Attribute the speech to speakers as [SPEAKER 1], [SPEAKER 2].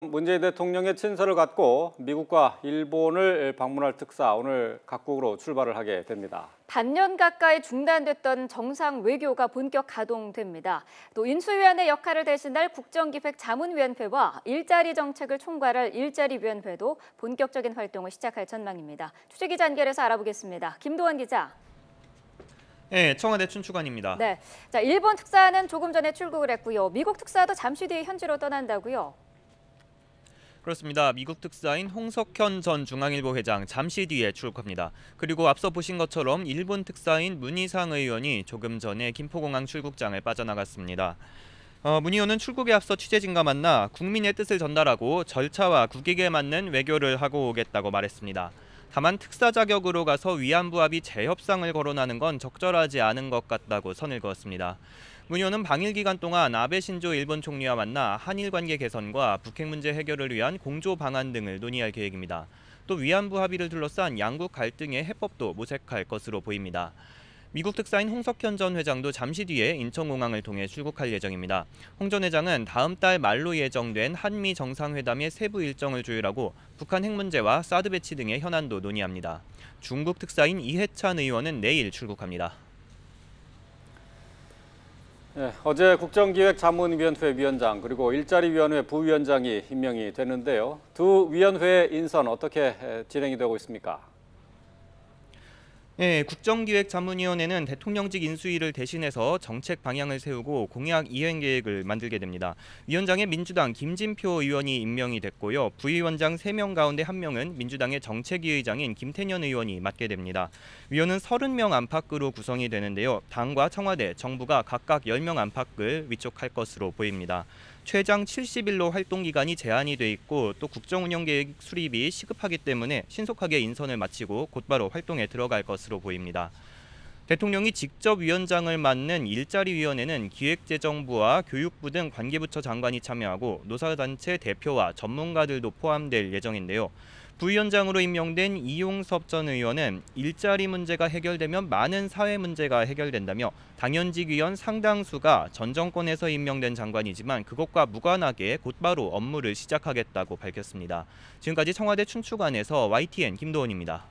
[SPEAKER 1] 문재인 대통령의 친서를 갖고 미국과 일본을 방문할 특사, 오늘 각국으로 출발을 하게 됩니다.
[SPEAKER 2] 반년 가까이 중단됐던 정상 외교가 본격 가동됩니다. 또 인수위원회 역할을 대신할 국정기획자문위원회와 일자리 정책을 총괄할 일자리위원회도 본격적인 활동을 시작할 전망입니다. 취재기자 연결해서 알아보겠습니다. 김도원 기자.
[SPEAKER 3] 네, 청와대 춘추관입니다.
[SPEAKER 2] 네, 일본 특사는 조금 전에 출국을 했고요. 미국 특사도 잠시 뒤에 현지로 떠난다고요?
[SPEAKER 3] 그렇습니다. 미국 특사인 홍석현 전 중앙일보 회장 잠시 뒤에 출국합니다. 그리고 앞서 보신 것처럼 일본 특사인 문희상 의원이 조금 전에 김포공항 출국장을 빠져나갔습니다. 문 의원은 출국에 앞서 취재진과 만나 국민의 뜻을 전달하고 절차와 국익에 맞는 외교를 하고 오겠다고 말했습니다. 다만 특사 자격으로 가서 위안부 합의 재협상을 거론하는 건 적절하지 않은 것 같다고 선을 그었습니다. 문 의원은 방일 기간 동안 아베 신조 일본 총리와 만나 한일 관계 개선과 북핵 문제 해결을 위한 공조 방안 등을 논의할 계획입니다. 또 위안부 합의를 둘러싼 양국 갈등의 해법도 모색할 것으로 보입니다. 미국 특사인 홍석현 전 회장도 잠시 뒤에 인천공항을 통해 출국할 예정입니다. 홍 전 회장은 다음 달 말로 예정된 한미 정상회담의 세부 일정을 조율하고 북한 핵 문제와 사드 배치 등의 현안도 논의합니다. 중국 특사인 이해찬 의원은 내일 출국합니다.
[SPEAKER 1] 네, 어제 국정기획자문위원회 위원장 그리고 일자리위원회 부위원장이 임명이 됐는데요. 두 위원회 인선 어떻게 진행이 되고 있습니까?
[SPEAKER 3] 네, 국정기획자문위원회는 대통령직 인수위를 대신해서 정책 방향을 세우고 공약 이행 계획을 만들게 됩니다. 위원장에 민주당 김진표 의원이 임명이 됐고요. 부위원장 3명 가운데 1명은 민주당의 정책위 의장인 김태년 의원이 맡게 됩니다. 위원은 30명 안팎으로 구성이 되는데요. 당과 청와대, 정부가 각각 10명 안팎을 위촉할 것으로 보입니다. 최장 70일로 활동 기간이 제한이 돼 있고 또 국정운영계획 수립이 시급하기 때문에 신속하게 인선을 마치고 곧바로 활동에 들어갈 것으로 보입니다. 대통령이 직접 위원장을 맡는 일자리위원회는 기획재정부와 교육부 등 관계부처 장관이 참여하고 노사단체 대표와 전문가들도 포함될 예정인데요. 부위원장으로 임명된 이용섭 전 의원은 일자리 문제가 해결되면 많은 사회 문제가 해결된다며 당연직 위원 상당수가 전 정권에서 임명된 장관이지만 그것과 무관하게 곧바로 업무를 시작하겠다고 밝혔습니다. 지금까지 청와대 춘추관에서 YTN 김도원입니다.